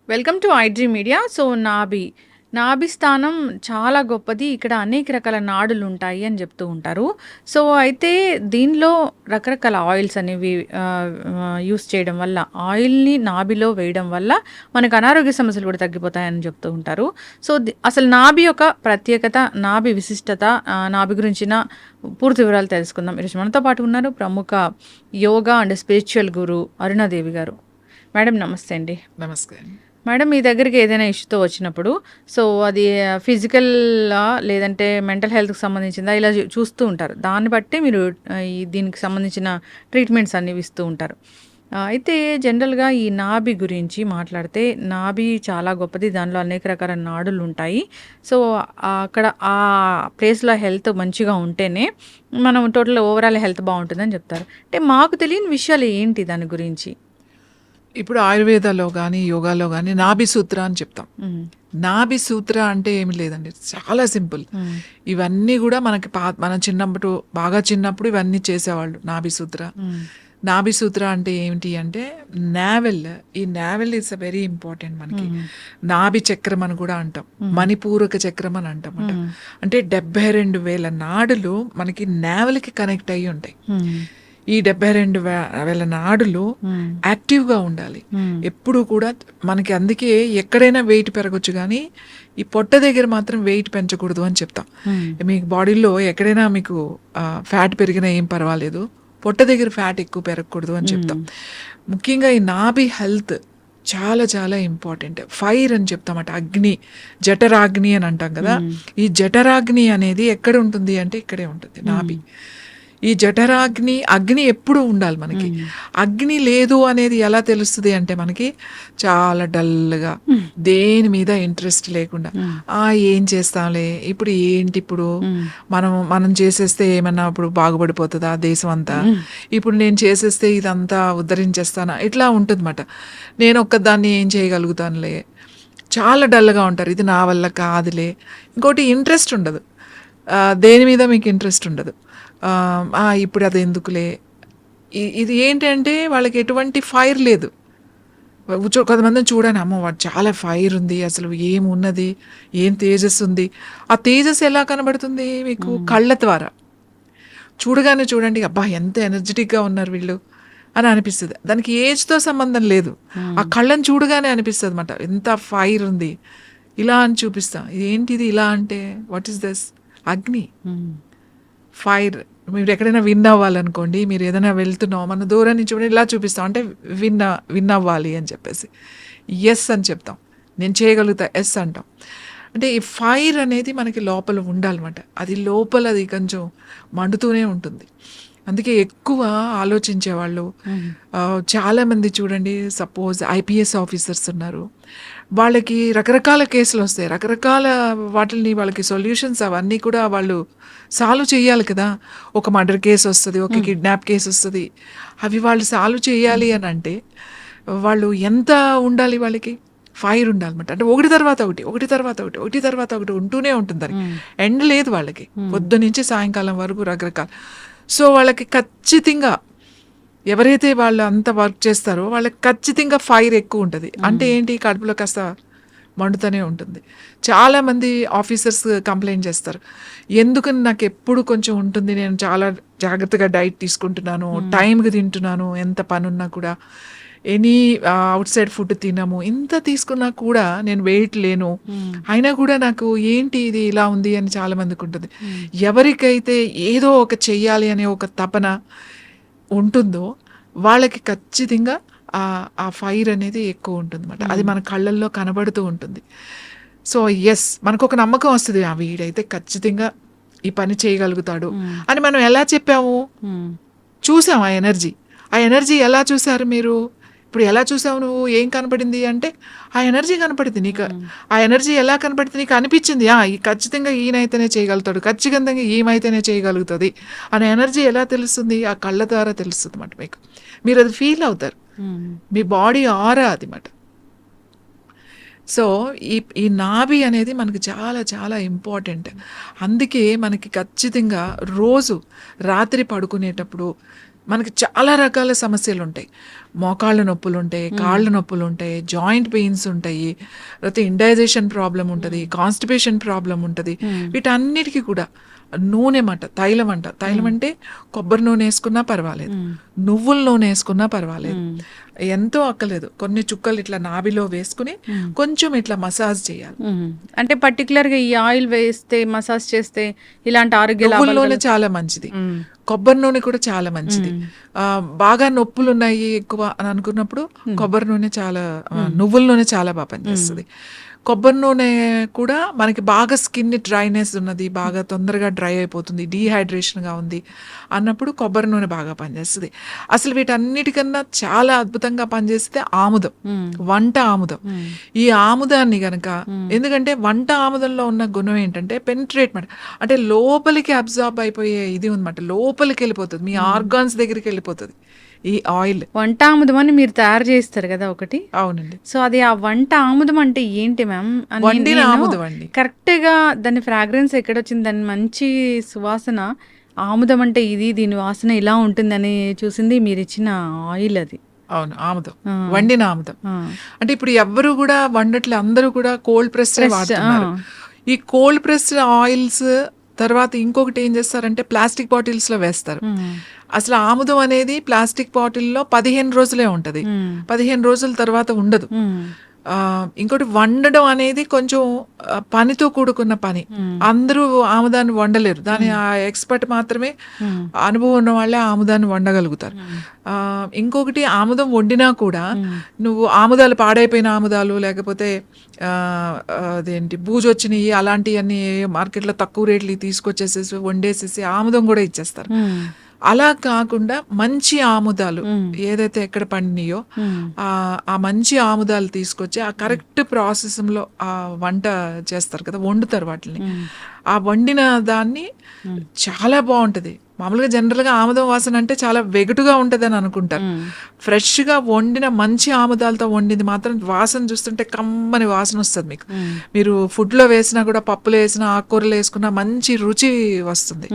Welcome to iDream media. So నాభి స్థానం చాలా గొప్పది. ఇక్కడ అనేక రకాల నాడులు ఉంటాయి అని చెప్తూ ఉంటారు. సో అయితే దీనిలో రకరకాల ఆయిల్స్ అనేవి యూస్ చేయడం వల్ల, ఆయిల్ని నాభిలో వేయడం వల్ల మనకు అనారోగ్య సమస్యలు కూడా తగ్గిపోతాయని చెప్తూ ఉంటారు. సో అసలు నాభి యొక్క ప్రత్యేకత, నాభి విశిష్టత, నాభి గురించిన పూర్తి వివరాలు తెలుసుకుందాం. ఈరోజు మనతో పాటు ఉన్నారు ప్రముఖ యోగా అండ్ స్పిరిచువల్ గురు అరుణాదేవి గారు. మేడం నమస్తే అండి. నమస్కారం మేడం, మీ దగ్గరికి ఏదైనా ఇష్యూతో వచ్చినప్పుడు సో అది ఫిజికల్ లేదంటే మెంటల్ హెల్త్కి సంబంధించిందా ఇలా చూస్తూ ఉంటారు. దాన్ని బట్టి మీరు దీనికి సంబంధించిన ట్రీట్మెంట్స్ అన్ని ఇస్తూ ఉంటారు. అయితే జనరల్గా ఈ నాభి గురించి మాట్లాడితే, నాభి చాలా గొప్పది. దానిలో అనేక రకాల నాడులు ఉంటాయి. సో అక్కడ ఆ ప్లేస్లో హెల్త్ మంచిగా ఉంటేనే మనం టోటల్ ఓవరాల్ హెల్త్ బాగుంటుందని చెప్తారు. అంటే మాకు తెలియని విషయాలు ఏంటి దాని గురించి? ఇప్పుడు ఆయుర్వేదాలో కానీ యోగాలో కానీ నాభి సూత్ర అని చెప్తాం. నాభి సూత్ర అంటే ఏమి లేదండి, చాలా సింపుల్. ఇవన్నీ కూడా మనకి మన బాగా చిన్నప్పుడు ఇవన్నీ చేసేవాళ్ళు. నాభి సూత్ర అంటే ఏమిటి అంటే నావెల్. ఈ navel is a very important మనకి. నాభి చక్రం అని కూడా అంటాం, మణిపూరక చక్రం అని అంటాం. అంటే 72,000 నాడులు మనకి నావెల్కి కనెక్ట్ అయ్యి ఉంటాయి. ఈ 72,000 నాడులు యాక్టివ్గా ఉండాలి ఎప్పుడు కూడా మనకి. అందుకే ఎక్కడైనా వెయిట్ పెరగచ్చు, కానీ ఈ పొట్ట దగ్గర మాత్రం వెయిట్ పెంచకూడదు అని చెప్తాం. మీకు బాడీలో ఎక్కడైనా మీకు ఫ్యాట్ పెరిగినా ఏం పర్వాలేదు, పొట్ట దగ్గర ఫ్యాట్ ఎక్కువ పెరగకూడదు అని చెప్తాం. ముఖ్యంగా ఈ నాభి హెల్త్ చాలా చాలా ఇంపార్టెంట్. ఫైర్ అని చెప్తామట, అగ్ని, జఠరాగ్ని అని అంటాం కదా. ఈ జఠరాగ్ని అనేది ఎక్కడ ఉంటుంది అంటే ఇక్కడే ఉంటుంది, నాభి. ఈ అగ్ని ఎప్పుడు ఉండాలి మనకి. అగ్ని లేదు అనేది ఎలా తెలుస్తుంది అంటే మనకి చాలా డల్గా, దేని మీద ఇంట్రెస్ట్ లేకుండా, ఏం చేస్తాంలే, ఇప్పుడు మనం చేసేస్తే ఏమన్నా ఇప్పుడు బాగుపడిపోతుందా దేశం అంతా, ఇప్పుడు నేను చేసేస్తే ఇదంతా ఉద్ధరించేస్తానా, ఇట్లా ఉంటుందన్నమాట. నేను ఒక్కదాన్ని ఏం చేయగలుగుతానులే, చాలా డల్గా ఉంటారు. ఇది నా వల్ల కాదులే. ఇంకోటి ఇంట్రెస్ట్ ఉండదు, దేని మీద మీకు ఇంట్రెస్ట్ ఉండదు. ఇప్పుడు అది ఎందుకులే. ఇది ఏంటంటే వాళ్ళకి ఎటువంటి ఫైర్ లేదు. కొంతమందిని చూడండి, అమ్మ వాడు చాలా ఫైర్ ఉంది, అసలు ఏమున్నది, ఏం తేజస్సు ఉంది. ఆ తేజస్సు ఎలా కనబడుతుంది మీకు? కళ్ళ ద్వారా చూడగానే చూడండి, అబ్బా ఎంత ఎనర్జెటిక్గా ఉన్నారు వీళ్ళు అని అనిపిస్తుంది. దానికి ఏజ్తో సంబంధం లేదు, ఆ కళ్ళని చూడగానే అనిపిస్తుంది అన్నమాట, ఎంత ఫైర్ ఉంది. ఇలా అని చూపిస్తాం. ఏంటిది ఇలా అంటే, వాట్ ఈస్ దిస్? అగ్ని, ఫైర్. మీరు ఎక్కడైనా విన్ అవ్వాలనుకోండి, మీరు ఏదైనా వెళ్తున్నాం, మన దూరం నుంచి కూడా ఇలా చూపిస్తాం, అంటే విన్ అవ్వాలి అని చెప్పేసి ఎస్ అని చెప్తాం. నేను చేయగలుగుతా, ఎస్ అంటాం. అంటే ఈ ఫైర్ అనేది మనకి లోపల ఉండాలన్నమాట. అది లోపల అది కొంచెం మండుతూనే ఉంటుంది. అందుకే ఎక్కువ ఆలోచించేవాళ్ళు చాలామంది చూడండి, సపోజ్ ఐపీఎస్ ఆఫీసర్స్ ఉన్నారు, వాళ్ళకి రకరకాల కేసులు వస్తాయి, రకరకాల వాటిని వాళ్ళకి సొల్యూషన్స్ అవన్నీ కూడా వాళ్ళు సాల్వ్ చేయాలి కదా. ఒక మర్డర్ కేసు వస్తుంది, ఒక కిడ్నాప్ కేసు వస్తుంది, అవి వాళ్ళు సాల్వ్ చేయాలి అని అంటే వాళ్ళు ఎంత ఉండాలి, వాళ్ళకి ఫైర్ ఉండాలన్నమాట. అంటే ఒకటి తర్వాత ఒకటి ఉంటూనే ఉంటుంది, దానికి ఎండ్ లేదు వాళ్ళకి, పొద్దు నుంచి సాయంకాలం వరకు రకరకాల. సో వాళ్ళకి ఖచ్చితంగా ఎవరైతే వాళ్ళు అంత వర్క్ చేస్తారో వాళ్ళకి ఖచ్చితంగా ఫైర్ ఎక్కువ ఉంటుంది. అంటే ఏంటి, కడుపులో కాస్త మండుతూనే ఉంటుంది. చాలామంది ఆఫీసర్స్ కంప్లైంట్ చేస్తారు, ఎందుకని నాకు ఎప్పుడు కొంచెం ఉంటుంది, నేను చాలా జాగ్రత్తగా డైట్ తీసుకుంటున్నాను, టైంకి తింటున్నాను, ఎంత పని ఉన్నా కూడా ఎనీ అవుట్ సైడ్ ఫుడ్ తినము, ఇంత తీసుకున్నా కూడా నేను వెయిట్ లేను, అయినా కూడా నాకు ఏంటి ఇది ఇలా ఉంది అని చాలామందికి ఉంటుంది. ఎవరికైతే ఏదో ఒక చెయ్యాలి అనే ఒక తపన ఉంటుందో వాళ్ళకి ఖచ్చితంగా ఆ ఫైర్ అనేది ఎక్కువ ఉంటుంది అన్నమాట. అది మన కళ్ళల్లో కనబడుతూ ఉంటుంది. సో ఎస్, మనకు ఒక నమ్మకం వస్తుంది, వీడైతే ఖచ్చితంగా ఈ పని చేయగలుగుతాడు అని. మనం ఎలా చెప్పాము, చూసాం ఆ ఎనర్జీ ఎలా చూసారు మీరు? ఇప్పుడు ఎలా చూసావు నువ్వు? ఏం కనపడింది అంటే ఆ ఎనర్జీ కనపడింది నీకు. ఆ ఎనర్జీ ఎలా కనపడింది నీకు? అనిపించింది ఖచ్చితంగా ఈయనైతేనే చేయగలుగుతాడు, ఖచ్చితంగా ఈమైతేనే చేయగలుగుతుంది అనే ఎనర్జీ ఎలా తెలుస్తుంది? ఆ కళ్ళ ద్వారా తెలుస్తుంది అన్నమాట మీకు. మీరు అది ఫీల్ అవుతారు, మీ బాడీ ఆరా అది మాట. సో ఈ నాభి అనేది మనకి చాలా చాలా ఇంపార్టెంట్. అందుకే మనకి ఖచ్చితంగా రోజు రాత్రి పడుకునేటప్పుడు మనకి చాలా రకాల సమస్యలు ఉంటాయి. మోకాళ్ళ నొప్పులు ఉంటాయి, కాళ్ళ నొప్పులు ఉంటాయి, జాయింట్ పెయిన్స్ ఉంటాయి, లేకపోతే ఇండైజేషన్ ప్రాబ్లం ఉంటుంది, కాన్స్టిపేషన్ ప్రాబ్లం ఉంటుంది. వీటన్నిటికీ కూడా నూనె తైలం తైలం అంటే కొబ్బరి నూనె వేసుకున్నా పర్వాలేదు, నువ్వుల నూనె వేసుకున్నా పర్వాలేదు, ఎంతో అక్కలేదు. కొన్ని చుక్కలు ఇట్లా నాభిలో వేసుకుని కొంచెం ఇట్లా మసాజ్ చేయాలి. అంటే పర్టికులర్ గా ఈ ఆయిల్ వేస్తే మసాజ్ చేస్తే ఇలాంటి ఆరోగ్య నువ్వుల నూనె చాలా మంచిది, కొబ్బరి నూనె కూడా చాలా మంచిది. బాగా నొప్పులు ఉన్నాయి ఎక్కువ అని అనుకున్నప్పుడు కొబ్బరి నూనె చాలా, నువ్వుల నూనె చాలా బాగా పనిచేస్తుంది. కొబ్బరి నూనె కూడా మనకి బాగా స్కిన్ డ్రైనెస్ ఉన్నది, బాగా తొందరగా డ్రై అయిపోతుంది, డీహైడ్రేషన్గా ఉంది అన్నప్పుడు కొబ్బరి నూనె బాగా పనిచేస్తుంది. అసలు వీటన్నిటికన్నా చాలా అద్భుతంగా పనిచేస్తే ఆముదం, వంట ఆముదం. ఈ ఆముదాన్ని గనక, ఎందుకంటే వంట ఆముదంలో ఉన్న గుణం ఏంటంటే పెనిట్రేట్ అంటే లోపలికి అబ్జార్బ్ అయిపోయే ఇది ఉందన్నమాట, లోపలికి వెళ్ళిపోతుంది, మీ ఆర్గాన్స్ దగ్గరికి వెళ్ళిపోతుంది ఈ ఆయిల్. వంట ఆముదం అని మీరు తయారు చేస్తారు కదా ఒకటి? అవునండి. సో అది ఆ వంట ఆముదం అంటే ఏంటి మ్యామ్? వండిన ఆముదం అండి. కరెక్ట్ గా దాని ఫ్రాగ్రెన్స్ ఎక్కడొచ్చింది, దాని మంచి సువాసన, ఆముదం అంటే ఇది, దీని వాసన ఇలా ఉంటుందని చూసింది మీరు ఇచ్చిన ఆయిల్ అది. అవును, ఆముదం, వండిన ఆముదం. అంటే ఇప్పుడు ఎవ్వరు కూడా వండట్లే, అందరూ కూడా కోల్డ్ ప్రెస్ వాడుతున్నారు. ఈ కోల్డ్ ప్రెస్ ఆయిల్స్ తర్వాత ఇంకొకటి ఏం చేస్తారంటే ప్లాస్టిక్ బాటిల్స్ లో వేస్తారు. అసలు ఆముదం అనేది ప్లాస్టిక్ బాటిల్లో 15 రోజులే ఉంటది, 15 రోజుల తర్వాత ఉండదు. ఇంకోటి వండడం అనేది కొంచెం పనితో కూడుకున్న పని, అందరూ ఆముదాన్ని వండలేరు, దాని ఆ ఎక్స్పర్ట్ మాత్రమే, అనుభవం ఉన్న వాళ్ళే ఆముదాన్ని వండగలుగుతారు. ఇంకొకటి ఆముదం వండినా కూడా నువ్వు ఆముదాలు పాడైపోయిన ఆముదాలు, లేకపోతే అదేంటి బూజొచ్చినవి అలాంటివన్నీ మార్కెట్లో తక్కువ రేట్లు తీసుకొచ్చేసేసి వండేసేసి ఆముదం కూడా ఇచ్చేస్తారు. అలా కాకుండా మంచి ఆముదాలు ఏదైతే ఎక్కడ పండినాయో ఆ మంచి ఆముదాలు తీసుకొచ్చి ఆ కరెక్ట్ ప్రాసెస్లో ఆ వంట చేస్తారు కదా, వండుతారు వాటిని. ఆ వండిన దాన్ని చాలా బాగుంటది. మామూలుగా జనరల్గా ఆముదం వాసన అంటే చాలా వెగటుగా ఉంటుంది అని అనుకుంటారు. ఫ్రెష్గా వండిన మంచి ఆముదాలతో వండింది మాత్రం వాసన చూస్తుంటే కమ్మని వాసన వస్తుంది మీకు. మీరు ఫుడ్లో వేసినా కూడా, పప్పులో వేసినా, ఆకుకూరలు వేసుకున్నా మంచి రుచి వస్తుంది.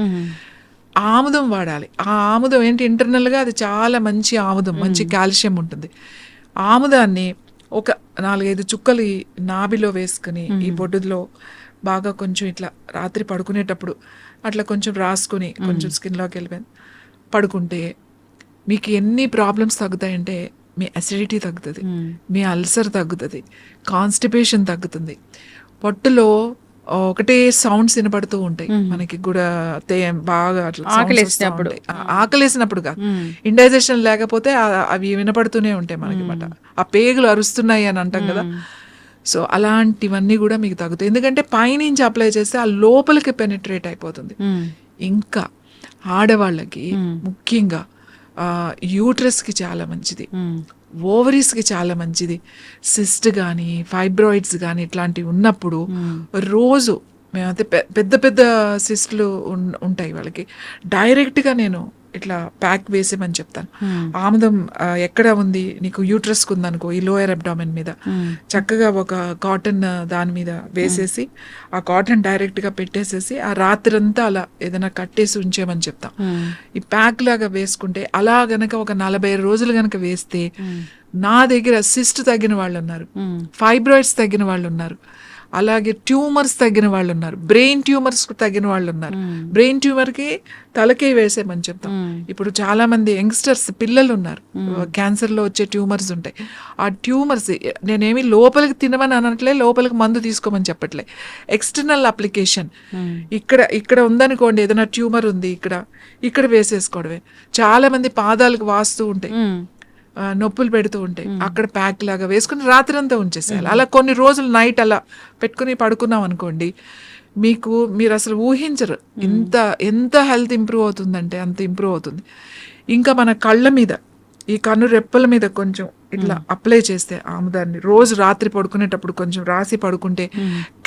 ఆముదం వాడాలి. ఆ ఆముదం ఏంటి, ఇంటర్నల్గా అది చాలా మంచి ఆముదం, మంచి కాల్షియం ఉంటుంది. ఆముదాన్ని ఒక 4-5 చుక్కలు ఈ నాభిలో వేసుకుని ఈ బొడ్డులో బాగా కొంచెం ఇట్లా రాత్రి పడుకునేటప్పుడు అట్లా కొంచెం రాసుకుని కొంచెం స్కిన్లోకి వెళ్ళిపోయింది పడుకుంటే మీకు ఎన్ని ప్రాబ్లమ్స్ తగ్గుతాయంటే, మీ అసిడిటీ తగ్గుతుంది, మీ అల్సర్ తగ్గుతుంది, కాన్స్టిపేషన్ తగ్గుతుంది. పొట్టులో ఒకటే సౌండ్స్ వినపడుతూ ఉంటాయి మనకి కూడా, బాగా ఆకలేసినప్పుడు కాదు, ఇండైజేషన్ లేకపోతే అవి వినపడుతూనే ఉంటాయి మనకి మాట, ఆ పేగులు అరుస్తున్నాయి అని అంటాం కదా. సో అలాంటివన్నీ కూడా మీకు తగ్గుతాయి, ఎందుకంటే పైనుంచి అప్లై చేస్తే ఆ లోపలికి పెనిట్రేట్ అయిపోతుంది. ఇంకా ఆడవాళ్ళకి ముఖ్యంగా యూట్రస్కి చాలా మంచిది, ఓవరీస్కి చాలా మంచిది. సిస్ట్ కానీ ఫైబ్రాయిడ్స్ కానీ ఇట్లాంటివి ఉన్నప్పుడు రోజు మేమైతే పెద్ద పెద్ద సిస్ట్లు ఉంటాయి వాళ్ళకి, డైరెక్ట్గా నేను ఇట్లా ప్యాక్ వేసేమని చెప్తాను. ఆముదం ఎక్కడ ఉంది నీకు, యూట్రస్కి ఉందనుకో, ఈ లోయర్ అబ్డామెన్ మీద చక్కగా ఒక కాటన్ దాని మీద వేసేసి ఆ కాటన్ డైరెక్ట్గా పెట్టేసేసి ఆ రాత్రంతా అలా ఏదైనా కట్టేసి ఉంచేమని చెప్తాం. ఈ ప్యాక్ లాగా వేసుకుంటే అలా గనక ఒక 40 రోజులు గనక వేస్తే, నా దగ్గర సిస్ట్ తగ్గిన వాళ్ళు ఉన్నారు, ఫైబ్రాయిడ్స్ తగ్గిన వాళ్ళు ఉన్నారు, అలాగే ట్యూమర్స్ తగ్గిన వాళ్ళు ఉన్నారు, బ్రెయిన్ ట్యూమర్స్ తగ్గిన వాళ్ళు ఉన్నారు. బ్రెయిన్ ట్యూమర్కి తలకే వేసేమని చెప్తాం. ఇప్పుడు చాలా మంది యంగ్స్టర్స్ పిల్లలు ఉన్నారు, క్యాన్సర్లో వచ్చే ట్యూమర్స్ ఉంటాయి. ఆ ట్యూమర్స్ నేనేమి లోపలికి తినమని అనట్లే, లోపలికి మందు తీసుకోమని చెప్పట్లే, ఎక్స్టర్నల్ అప్లికేషన్. ఇక్కడ ఉందనుకోండి, ఏదైనా ట్యూమర్ ఉంది ఇక్కడ వేసేసుకోవడమే. చాలా మంది పాదాలకు వాస్తూ ఉంటాయి, నొప్పులు పెడుతూ ఉంటాయి, అక్కడ ప్యాక్ లాగా వేసుకుని రాత్రి అంతా ఉంచేసేయాలి. అలా కొన్ని రోజులు నైట్ అలా పెట్టుకుని పడుకున్నాం అనుకోండి, మీరు అసలు ఊహించరు ఎంత హెల్త్ ఇంప్రూవ్ అవుతుందంటే అంత ఇంప్రూవ్ అవుతుంది. ఇంకా మన కళ్ళ మీద, ఈ కన్ను రెప్పల మీద కొంచెం ఇట్లా అప్లై చేస్తే ఆముదాన్ని రోజు రాత్రి పడుకునేటప్పుడు కొంచెం రాసి పడుకుంటే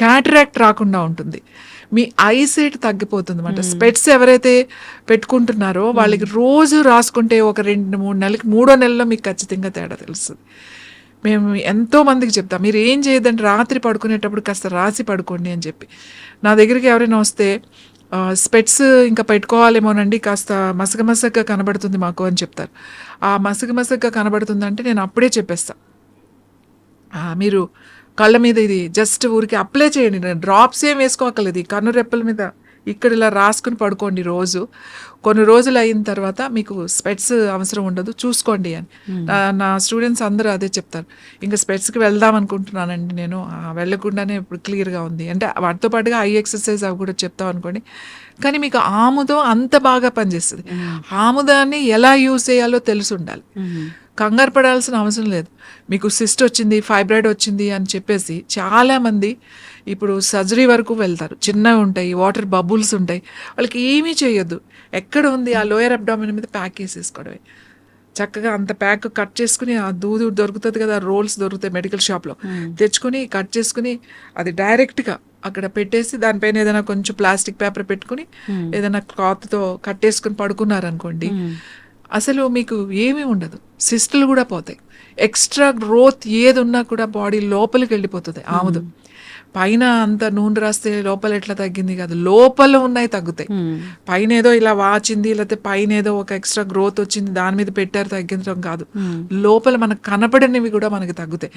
క్యాటరాక్ట్ రాకుండా ఉంటుంది, మీ ఐసైట్ తగ్గిపోతుంది అన్నమాట. స్పెట్స్ ఎవరైతే పెట్టుకుంటున్నారో వాళ్ళకి రోజు రాసుకుంటే ఒక 2-3 నెలలకి, 3వ నెలలో మీకు ఖచ్చితంగా తేడా తెలుస్తుంది. మేము ఎంతో మందికి చెప్తాం, మీరు ఏం చేయదంటే రాత్రి పడుకునేటప్పుడు కాస్త రాసి పడుకోండి అని చెప్పి. నా దగ్గరికి ఎవరైనా వస్తే స్పెట్స్ ఇంకా పెట్టుకోవాలేమోనండి, కాస్త మసకగా కనబడుతుంది మాకు అని చెప్తారు. ఆ మసకగా కనబడుతుందంటే నేను అప్పుడే చెప్పేస్తా, మీరు కళ్ళ మీద ఇది జస్ట్ ఊరికి అప్లై చేయండి, డ్రాప్స్ ఏం వేసుకోకలేదు, ఈ కన్ను రెప్పల మీద ఇక్కడ ఇలా రాసుకుని పడుకోండి రోజు. కొన్ని రోజులు అయిన తర్వాత మీకు స్పెట్స్ అవసరం ఉండదు, చూసుకోండి అని. నా స్టూడెంట్స్ అందరూ అదే చెప్తారు. ఇంకా స్పెట్స్కి వెళ్దాం అనుకుంటున్నానండి నేను, వెళ్ళకుండానే ఇప్పుడు క్లియర్గా ఉంది అంటే. వాటితో పాటుగా ఐ ఎక్సర్సైజ్ అవి కూడా చెప్తాం అనుకోండి. కానీ మీకు ఆముదం అంత బాగా పనిచేస్తుంది. ఆముదాన్ని ఎలా యూజ్ చేయాలో తెలిసి ఉండాలి. కంగారు పడాల్సిన అవసరం లేదు. మీకు సిస్ట్ వచ్చింది, ఫైబ్రాయిడ్ వచ్చింది అని చెప్పేసి చాలామంది ఇప్పుడు సర్జరీ వరకు వెళ్తారు. చిన్నవి ఉంటాయి, వాటర్ బబుల్స్ ఉంటాయి, వాళ్ళకి ఏమీ చేయొద్దు. ఎక్కడ ఉంది ఆ లోయర్ అబ్డామిన్ మీద ప్యాక్ వేసేసుకోవడమే. చక్కగా అంత ప్యాక్ కట్ చేసుకుని, ఆ దూది దొరుకుతుంది కదా, రోల్స్ దొరుకుతాయి మెడికల్ షాప్లో, తెచ్చుకుని కట్ చేసుకుని అది డైరెక్ట్గా అక్కడ పెట్టేసి దానిపైన ఏదైనా కొంచెం ప్లాస్టిక్ పేపర్ పెట్టుకుని ఏదైనా క్లాత్తో కట్టేసుకుని పడుకున్నారనుకోండి, అసలు మీకు ఏమీ ఉండదు. సిస్టులు కూడా పోతాయి. ఎక్స్ట్రా గ్రోత్ ఏది ఉన్నా కూడా బాడీ లోపలికి వెళ్ళిపోతుంది. ఆముదం పైన అంత నూనె రాస్తే లోపల ఎట్లా తగ్గింది కాదు, లోపల ఉన్నాయి తగ్గుతాయి. పైన ఏదో ఇలా వాచింది, లేకపోతే పైన ఏదో ఒక ఎక్స్ట్రా గ్రోత్ వచ్చింది దాని మీద పెట్టారు తగ్గించడం కాదు, లోపల మనకు కనపడనివి కూడా మనకి తగ్గుతాయి.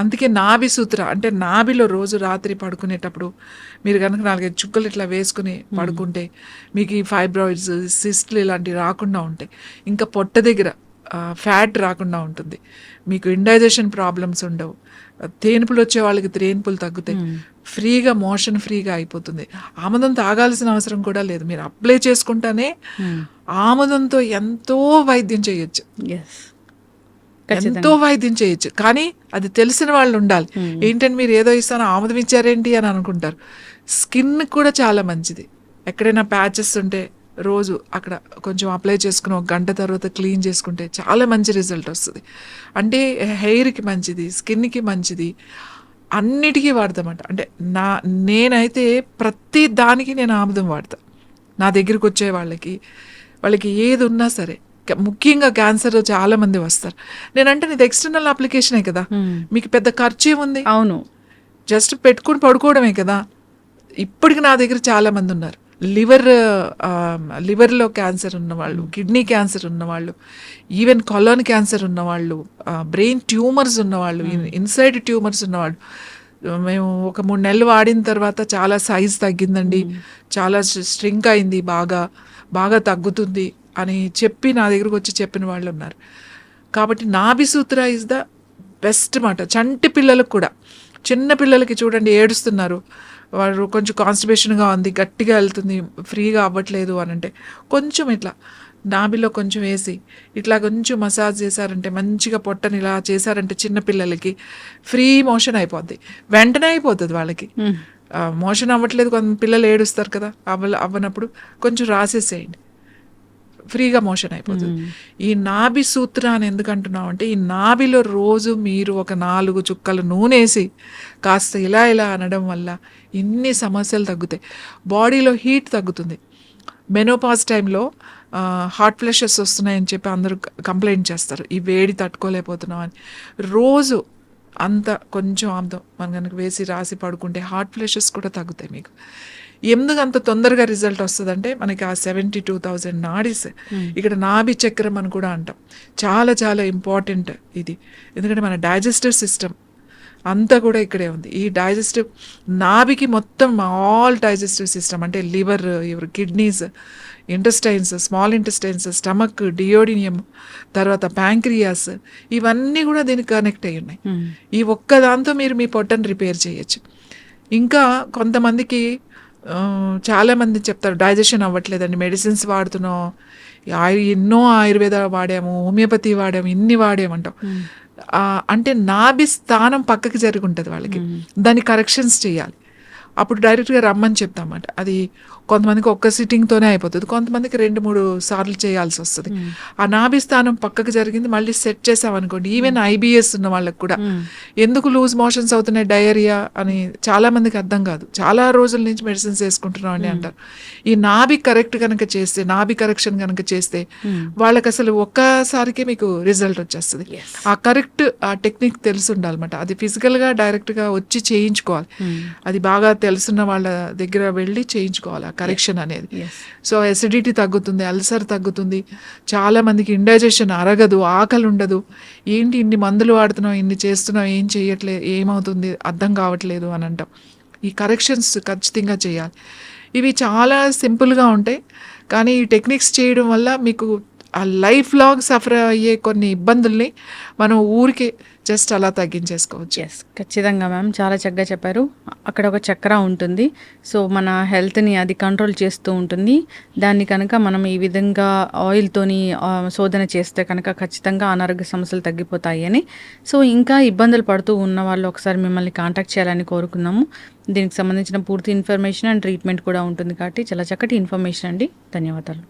అందుకే నాభి సూత్ర అంటే నాభిలో రోజు రాత్రి పడుకునేటప్పుడు మీరు కనుక 4-5 చుక్కలు ఇట్లా వేసుకుని పడుకుంటే మీకు ఈ ఫైబ్రాయిడ్స్, సిస్ట్లు ఇలాంటివి రాకుండా ఉంటాయి. ఇంకా పొట్ట దగ్గర ఫ్యాట్ రాకుండా ఉంటుంది. మీకు ఇండైజెషన్ ప్రాబ్లమ్స్ ఉండవు. తేనుపులు వచ్చే వాళ్ళకి తేనుపులు తగ్గుతాయి. ఫ్రీగా మోషన్ ఫ్రీగా అయిపోతుంది. ఆముదం తాగాల్సిన అవసరం కూడా లేదు. మీరు అప్లై చేసుకుంటానే ఆముదంతో ఎంతో వైద్యం చేయొచ్చు, ఎంతో వైద్యం చేయొచ్చు. కానీ అది తెలిసిన వాళ్ళు ఉండాలి. ఏంటంటే మీరు ఏదో ఇస్తాను ఆముదం ఇచ్చారేంటి అని అనుకుంటారు. స్కిన్ కూడా చాలా మంచిది. ఎక్కడైనా ప్యాచెస్ ఉంటే రోజు అక్కడ కొంచెం అప్లై చేసుకుని 1 గంట తర్వాత క్లీన్ చేసుకుంటే చాలా మంచి రిజల్ట్ వస్తుంది. అంటే హెయిర్కి మంచిది, స్కిన్కి మంచిది, అన్నిటికీ వాడతామంట. అంటే నేనైతే ప్రతి దానికి నేను ఆముదం వాడతా. నా దగ్గరికి వచ్చే వాళ్ళకి ఏది ఉన్నా సరే, ముఖ్యంగా క్యాన్సర్ చాలా మంది వస్తారు. నేనంటే ఇది ఎక్స్టర్నల్ అప్లికేషనే కదా, మీకు పెద్ద ఖర్చు ఏముంది? అవును, జస్ట్ పెట్టుకుని పడుకోవడమే కదా. ఇప్పటికి నా దగ్గర చాలా మంది ఉన్నారు. లివర్లో క్యాన్సర్ ఉన్నవాళ్ళు, కిడ్నీ క్యాన్సర్ ఉన్నవాళ్ళు, ఈవెన్ కొలోన్ క్యాన్సర్ ఉన్నవాళ్ళు, బ్రెయిన్ ట్యూమర్స్ ఉన్నవాళ్ళు, ఇన్సైడ్ ట్యూమర్స్ ఉన్నవాళ్ళు. మేము ఒక 3 నెలలు వాడిన తర్వాత చాలా సైజ్ తగ్గిందండి, చాలా స్ట్రింక్ అయింది, బాగా తగ్గుతుంది అని చెప్పి నా దగ్గరకు వచ్చి చెప్పిన వాళ్ళు ఉన్నారు. కాబట్టి నాభి సూత్ర ఇస్ ద బెస్ట్ మాట. చంటి పిల్లలకు కూడా, చిన్న పిల్లలకి చూడండి ఏడుస్తున్నారు, వాడు కొంచెం కాన్స్టిపేషన్గా ఉంది, గట్టిగా వెళ్తుంది, ఫ్రీగా అవ్వట్లేదు అని అంటే కొంచెం ఇట్లా నాభిలో కొంచెం వేసి ఇట్లా కొంచెం మసాజ్ చేశారంటే, మంచిగా పొట్టని ఇలా చేశారంటే చిన్నపిల్లలకి ఫ్రీ మోషన్ అయిపోద్ది. వెంటనే అయిపోతుంది వాళ్ళకి. మోషన్ అవ్వట్లేదు, కొంత పిల్లలు ఏడుస్తారు కదా, అవ్వనప్పుడు కొంచెం రాసేసేయండి, ఫ్రీగా మోషన్ అయిపోతుంది. ఈ నాభి సూత్ర అని ఎందుకంటున్నాం అంటే, ఈ నాభిలో రోజు మీరు ఒక 4 చుక్కలు నూనె వేసి కాస్త ఇలా అనడం వల్ల ఇన్ని సమస్యలు తగ్గుతాయి. బాడీలో హీట్ తగ్గుతుంది. మెనోపాజ్ టైంలో హాట్ ఫ్లషెస్ వస్తున్నాయని చెప్పి అందరూ కంప్లైంట్ చేస్తారు, ఈ వేడి తట్టుకోలేకపోతున్నాం అని. రోజు అంత కొంచెం ఆముదం మనం కనుక వేసి రాసి పడుకుంటే హాట్ ఫ్లషెస్ కూడా తగ్గుతాయి మీకు. ఎందుకు అంత తొందరగా రిజల్ట్ వస్తుందంటే, మనకి ఆ 72,000 నాడీస్, ఇక్కడ నాభి చక్రం అని కూడా అంటాం, చాలా చాలా ఇంపార్టెంట్ ఇది. ఎందుకంటే మన డైజెస్టివ్ సిస్టమ్ అంతా కూడా ఇక్కడే ఉంది. ఈ డైజెస్టివ్ నాభికి మొత్తం ఆల్ డైజెస్టివ్ సిస్టమ్ అంటే liver, kidneys, intestines, small intestines, stomach, duodenum, తర్వాత ప్యాంక్రియాస్, ఇవన్నీ కూడా దీనికి కనెక్ట్ అయ్యి ఉన్నాయి. ఈ ఒక్క దాంతో మీరు మీ పొట్టను రిపేర్ చేయొచ్చు. ఇంకా కొంతమందికి చాలామంది చెప్తారు డైజెషన్ అవ్వట్లేదండి, మెడిసిన్స్ వాడుతున్నాం, ఎన్నో ఆయుర్వేద వాడాము, హోమియోపతి వాడాము, ఇన్ని వాడామంటాం. అంటే నాభి స్థానం పక్కకి జరిగి ఉంటుంది వాళ్ళకి, దాన్ని కరెక్షన్స్ చేయాలి. అప్పుడు డైరెక్ట్గా రమ్మని చెప్తామన్నమాట. అది కొంతమందికి ఒక్క సిట్టింగ్తోనే అయిపోతుంది, కొంతమందికి 2-3 సార్లు చేయాల్సి వస్తుంది. ఆ నాభి స్థానం పక్కకు జరిగింది మళ్ళీ సెట్ చేసామనుకోండి, ఈవెన్ ఐబిఎస్ ఉన్న వాళ్ళకి కూడా ఎందుకు లూజ్ మోషన్స్ అవుతున్నాయి, డయేరియా అని చాలా మందికి అర్థం కాదు. చాలా రోజుల నుంచి మెడిసిన్స్ వేసుకుంటున్నాం అని అంటారు. ఈ నాభి కరెక్ట్ కనుక చేస్తే, నాభి కరెక్షన్ కనుక చేస్తే వాళ్ళకి అసలు ఒక్కసారికే మీకు రిజల్ట్ వచ్చేస్తుంది. ఆ కరెక్ట్ ఆ టెక్నిక్ తెలిసి ఉండాలన్నమాట. అది ఫిజికల్గా డైరెక్ట్గా వచ్చి చేయించుకోవాలి. అది బాగా తెలుసున్న వాళ్ళ దగ్గర వెళ్ళి చేయించుకోవాలి. కరెక్షన్ అనేది. Yes. సో ఎసిడిటీ తగ్గుతుంది, అల్సర్ తగ్గుతుంది, చాలా మందికి ఇండైజెషన్ అరగదు, ఆకలి ఉండదు, ఏంటి ఇన్ని మందులు వాడుతున్నాం, ఇన్ని చేస్తున్నాం, ఏం చేయట్లేదు, ఏమవుతుంది అర్థం కావట్లేదు అని అంటాం. ఈ కరెక్షన్స్ ఖచ్చితంగా చేయాలి. ఇవి చాలా సింపుల్గా ఉంటాయి, కానీ ఈ టెక్నిక్స్ చేయడం వల్ల మీకు ఆ లైఫ్ లాంగ్ సఫర్ అయ్యే కొన్ని ఇబ్బందుల్ని మనం ఊరికే జస్ట్ అలా తగ్గించేసుకోవచ్చు. ఎస్, ఖచ్చితంగా మ్యామ్, చాలా చక్కగా చెప్పారు. అక్కడ ఒక చక్ర ఉంటుంది, సో మన హెల్త్ని అది కంట్రోల్ చేస్తూ ఉంటుంది. దాన్ని కనుక మనం ఈ విధంగా ఆయిల్తోని శోధన చేస్తే కనుక ఖచ్చితంగా అనారోగ్య సమస్యలు తగ్గిపోతాయి అని. సో ఇంకా ఇబ్బందులు పడుతూ ఉన్న వాళ్ళు ఒకసారి మిమ్మల్ని కాంటాక్ట్ చేయాలని కోరుకున్నాము. దీనికి సంబంధించిన పూర్తి ఇన్ఫర్మేషన్ అండ్ ట్రీట్మెంట్ కూడా ఉంటుంది కాబట్టి చాలా చక్కటి ఇన్ఫర్మేషన్ అండి. ధన్యవాదాలు.